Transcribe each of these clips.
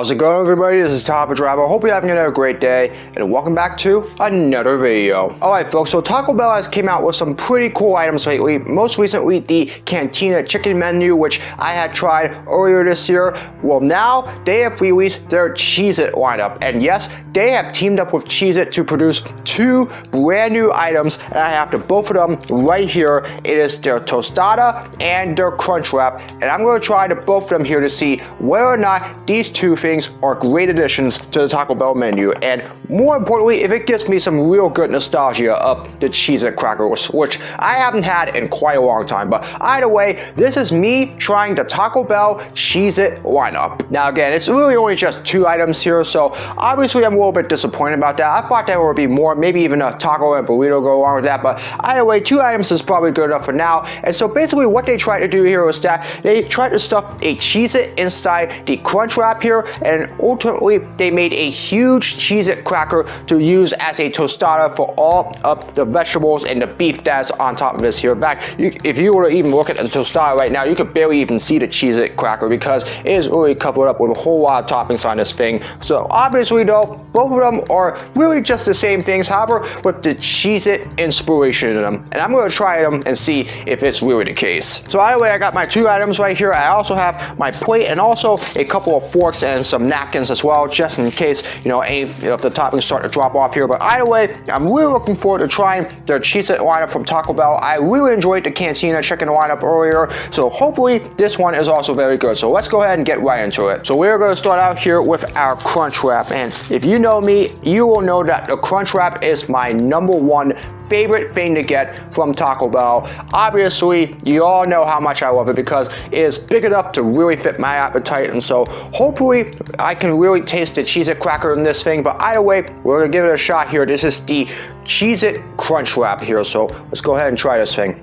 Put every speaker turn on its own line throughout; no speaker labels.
How's it going, everybody? This is Top of Driver. Hope you're having another great day, and welcome back to another video. Alright folks, so Taco Bell has came out with some pretty cool items lately. Most recently, the Cantina chicken menu, which I had tried earlier this year. Well, now they have released their Cheez-It lineup, and yes, they have teamed up with Cheez-It to produce two brand new items, and I have both of them right here. It is their tostada and their crunch wrap, and I'm going to try both of them here to see whether or not these two things are great additions to the Taco Bell menu, and more importantly, if it gives me some real good nostalgia of the Cheez-It crackers, which I haven't had in quite a long time. But either way, this is me trying the Taco Bell Cheez-It lineup. Now again, it's really only just two items here, so obviously I'm a little bit disappointed about that. I thought there would be more, maybe even a taco and burrito go along with that, but either way, two items is probably good enough for now. And so basically what they tried to do here was that they tried to stuff a Cheez-It inside the crunch wrap here, and ultimately they made a huge Cheez-It cracker to use as a tostada for all of the vegetables and the beef that's on top of this here. In fact, if you were to even look at the tostada right now, you could barely even see the Cheez-It cracker because it is really covered up with a whole lot of toppings on this thing. So obviously though, both of them are really just the same things, however, with the Cheez-It inspiration in them. And I'm going to try them and see if it's really the case. So either way, I got my two items right here. I also have my plate and also a couple of forks and some napkins as well, just in case, you know, any of the toppings start to drop off here. But either way, I'm really looking forward to trying their Cheez-It lineup from Taco Bell. I really enjoyed the Cantina chicken lineup earlier, so hopefully this one is also very good. So let's go ahead and get right into it. So we're going to start out here with our crunch wrap, and if you know me, you will know that the crunch wrap is my #1 favorite thing to get from Taco Bell. Obviously, you all know how much I love it because it is big enough to really fit my appetite, and so hopefully I can really taste the Cheez-It cracker in this thing. But either way, we're gonna give it a shot here. This is the Cheez-It crunch wrap here, so let's go ahead and try this thing.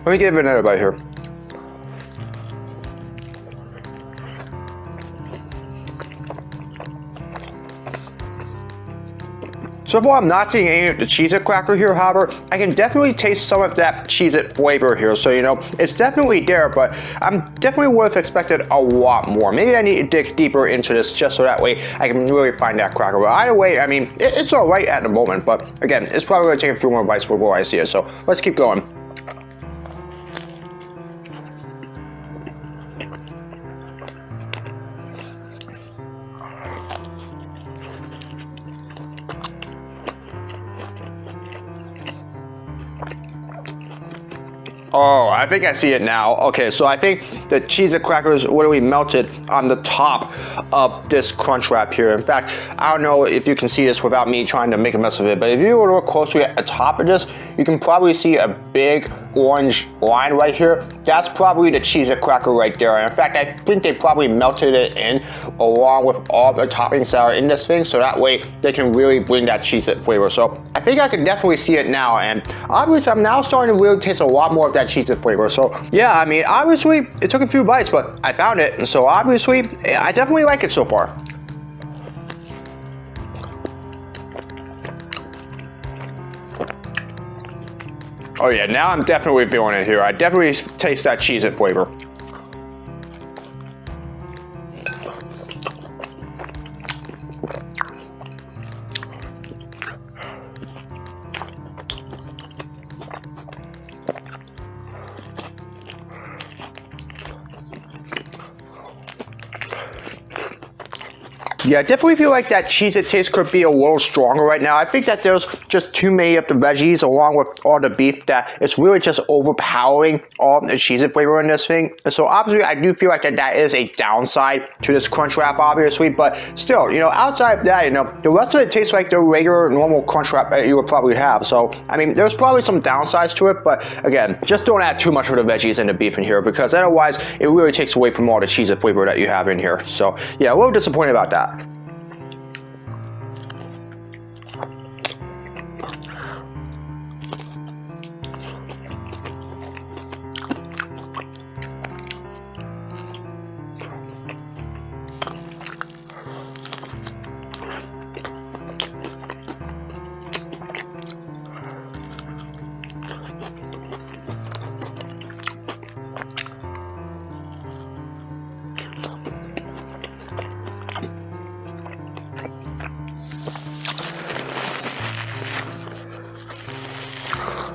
Let me give it another bite here. So far, I'm not seeing any of the Cheez-It cracker here, however, I can definitely taste some of that Cheez-It flavor here. So, you know, it's definitely there, but I'm definitely would have expected a lot more. Maybe I need to dig deeper into this just so that way I can really find that cracker. But either way, I mean, it's all right at the moment, but again, it's probably going to take a few more bites before I see it. So let's keep going. Oh, I think I see it now. Okay, so I think the Cheez-It crackers literally melted on the top of this crunch wrap here. In fact, I don't know if you can see this without me trying to make a mess of it, but if you were to look closely at the top of this, you can probably see a big orange line right here. That's probably the Cheez-It cracker right there. And in fact, I think they probably melted it in along with all the toppings that are in this thing, so that way they can really bring that Cheez-It flavor. So I think I can definitely see it now, and obviously I'm now starting to really taste a lot more of that Cheez-It flavor. So yeah, I mean, obviously it took a few bites, but I found it, and so obviously I definitely like it so far. Oh yeah, now I'm definitely feeling it here. I definitely taste that Cheez-It flavor. Yeah, I definitely feel like that Cheez-It taste could be a little stronger right now. I think that there's just too many of the veggies along with all the beef that it's really just overpowering all the Cheez-It flavor in this thing. And so obviously I do feel like that is a downside to this crunch wrap, obviously, but still, you know, outside of that, you know, the rest of it tastes like the regular normal crunch wrap that you would probably have. So, I mean, there's probably some downsides to it, but again, just don't add too much of the veggies and the beef in here because otherwise it really takes away from all the Cheez-It flavor that you have in here. So yeah, a little disappointed about that.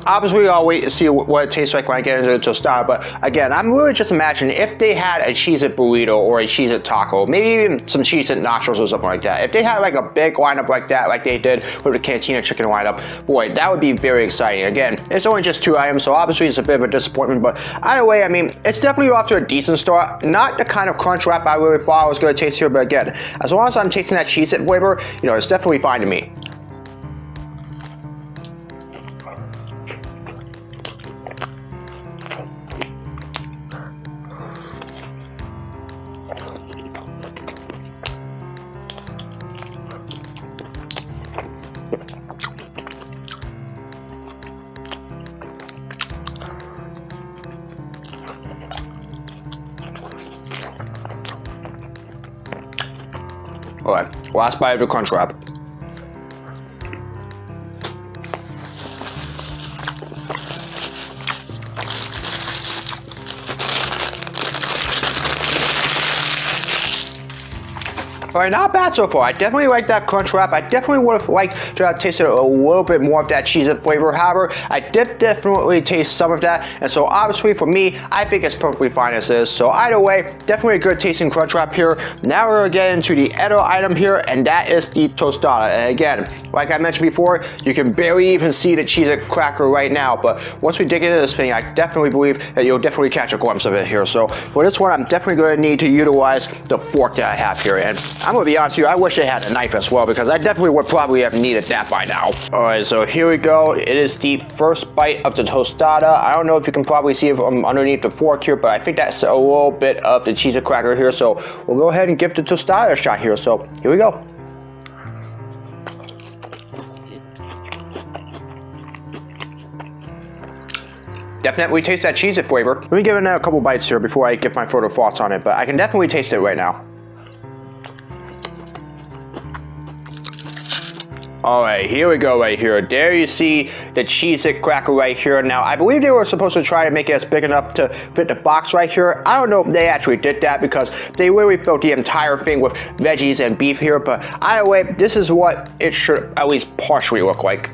Obviously, I'll wait to see what it tastes like when I get into the tostada. But again, I'm really just imagining if they had a Cheez-It burrito or a Cheez-It taco, maybe even some Cheez-It nachos or something like that. If they had like a big lineup like that, like they did with the Cantina chicken lineup, boy, that would be very exciting. Again, it's only just 2 items, so obviously it's a bit of a disappointment. But either way, I mean, it's definitely off to a decent start. Not the kind of crunch wrap I really thought I was going to taste here, but again, as long as I'm tasting that Cheez-It flavor, you know, it's definitely fine to me. Alright, last bite of the crunch wrap. Alright, not bad so far. I definitely like that crunch wrap. I definitely would have liked to have tasted a little bit more of that Cheez-It flavor. However, I did definitely taste some of that. And so obviously for me, I think it's perfectly fine as is. So either way, definitely a good tasting crunch wrap here. Now we're getting to the other item here, and that is the tostada. And again, like I mentioned before, you can barely even see the Cheez-It cracker right now. But once we dig into this thing, I definitely believe that you'll definitely catch a glimpse of it here. So for this one, I'm definitely going to need to utilize the fork that I have here. And I'm going to be honest with you, I wish I had a knife as well, because I definitely would probably have needed that by now. Alright, so here we go. It is the first bite of the tostada. I don't know if you can probably see it from underneath the fork here, but I think that's a little bit of the Cheez-It cracker here. So we'll go ahead and give the tostada a shot here. So here we go. Definitely taste that Cheez-It flavor. Let me give it a couple bites here before I give my further thoughts on it, but I can definitely taste it right now. Alright, here we go right here. There you see the Cheez-It cracker right here. Now, I believe they were supposed to try to make it as big enough to fit the box right here. I don't know if they actually did that, because they literally filled the entire thing with veggies and beef here. But either way, this is what it should at least partially look like.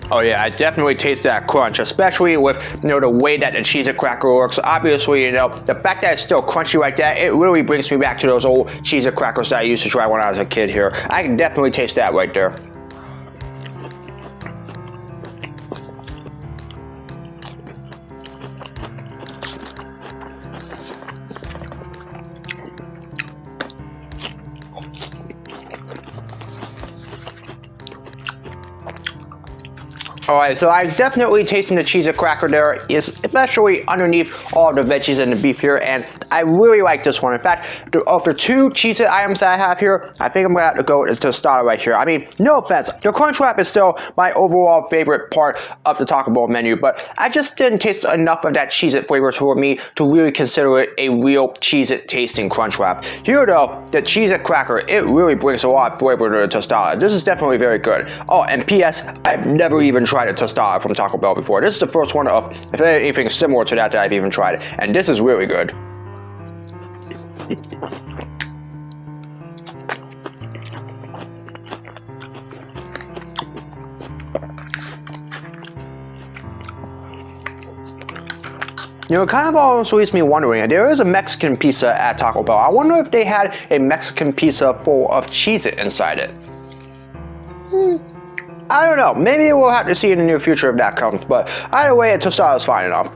Oh yeah, I definitely taste that crunch, especially with, you know, the way that the Cheez-It cracker works. Obviously, you know, the fact that it's still crunchy like that, it really brings me back to those old Cheez-It crackers that I used to try when I was a kid here. I can definitely taste that right there. Alright, so I'm definitely tasting the Cheez-It cracker there, especially underneath all the veggies and the beef here, and I really like this one. In fact, of the 2 Cheez-It items that I have here, I think I'm going to have to go with the tostada right here. I mean, no offense, the crunch wrap is still my overall favorite part of the Taco Bell menu, but I just didn't taste enough of that Cheez-It flavor for me to really consider it a real Cheez-It tasting crunch wrap. Here though, the Cheez-It cracker, it really brings a lot of flavor to the tostada. This is definitely very good. Oh, and P.S., I've never even tried a tostada from Taco Bell before. This is the first one of, if anything similar to that I've even tried, and this is really good. You know, it kind of also leaves me wondering, there is a Mexican pizza at Taco Bell. I wonder if they had a Mexican pizza full of Cheez-It inside it. I don't know. Maybe we'll have to see in the near future if that comes. But either way, a tostada is fine enough.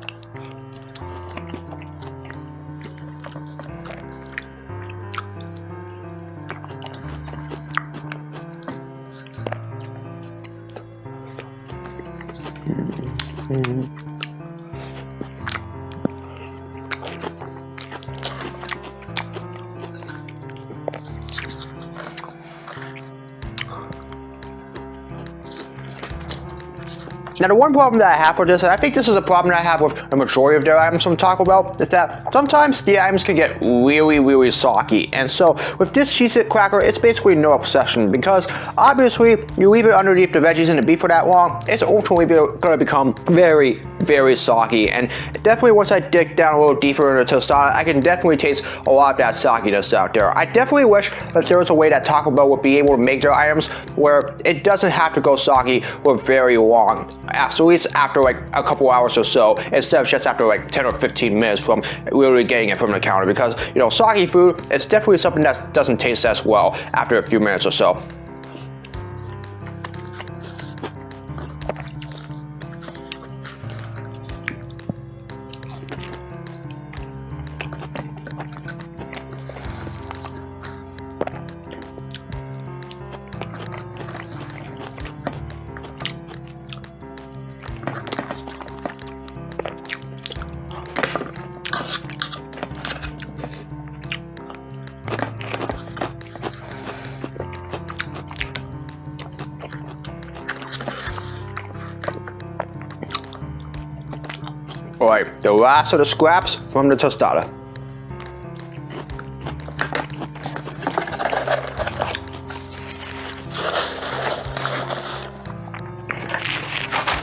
Now, the one problem that I have with this, and I think this is a problem that I have with the majority of their items from Taco Bell, is that sometimes the items can get really soggy. And so with this Cheez-It cracker, it's basically no obsession, because obviously you leave it underneath the veggies and the beef for that long, it's ultimately going to become very soggy. And definitely once I dig down a little deeper into the tostada, I can definitely taste a lot of that sogginess out there. I definitely wish that there was a way that Taco Bell would be able to make their items where it doesn't have to go soggy for very long, at least after like a couple hours or so, instead of just after like 10 or 15 minutes from literally getting it from the counter, because soggy food, it's definitely something that doesn't taste as well after a few minutes or so. Alright, the last of the scraps from the tostada.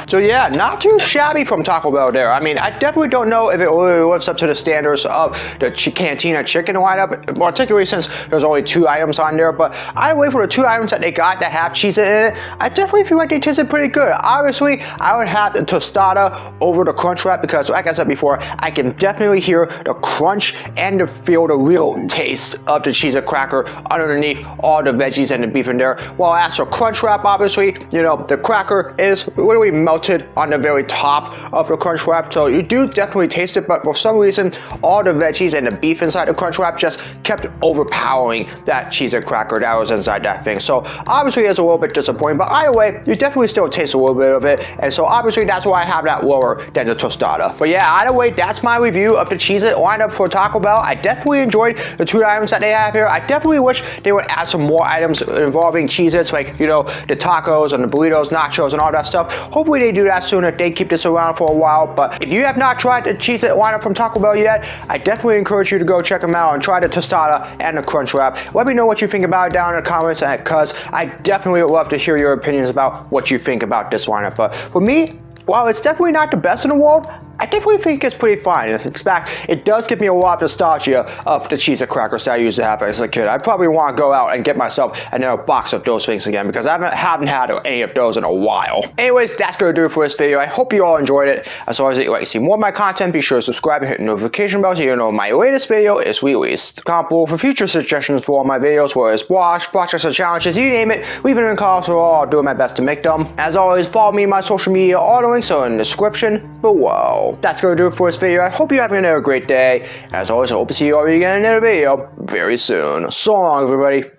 So yeah, not too shabby from Taco Bell there. I mean, I definitely don't know if it really lives up to the standards of the Cantina chicken lineup, particularly since there's only 2 items on there, but either way, for the 2 items that they got that have Cheez-It in it, I definitely feel like they tasted pretty good. Obviously, I would have the tostada over the crunch wrap because, like I said before, I can definitely hear the crunch and feel the real taste of the Cheez-It cracker underneath all the veggies and the beef in there. While as for crunch wrap, obviously, the cracker is literally melted on the very top of the crunch wrap, so you do definitely taste it, but for some reason all the veggies and the beef inside the crunch wrap just kept overpowering that Cheez-It cracker that was inside that thing. So obviously it's a little bit disappointing, but either way, you definitely still taste a little bit of it, and so obviously that's why I have that lower than the tostada. But yeah, either way, that's my review of the Cheez-It lineup for Taco Bell. I definitely enjoyed the 2 items that they have here. I definitely wish they would add some more items involving Cheez-Its, like the tacos and the burritos, nachos, and all that stuff. Hopefully they do that soon if they keep this around for a while. But if you have not tried the Cheez-It lineup from Taco Bell yet, I definitely encourage you to go check them out and try the tostada and the crunch wrap. Let me know what you think about it down in the comments, because I definitely would love to hear your opinions about what you think about this lineup. But for me, while it's definitely not the best in the world, I definitely think it's pretty fine. In fact, it does give me a lot of nostalgia of the Cheez-It crackers that I used to have as a kid. I probably want to go out and get myself another box of those things again, because I haven't had any of those in a while. Anyways, that's going to do it for this video. I hope you all enjoyed it. As always, if you'd like to see more of my content, be sure to subscribe and hit the notification bell so you know my latest video is released. Comment below for future suggestions for all my videos, whether it's projects or challenges, you name it. Leave it in the comments, so I'll do my best to make them. As always, follow me on my social media. All the links are in the description below. That's going to do it for this video. I hope you're having another great day. As always, I hope to see you all again in another video very soon. So long, everybody.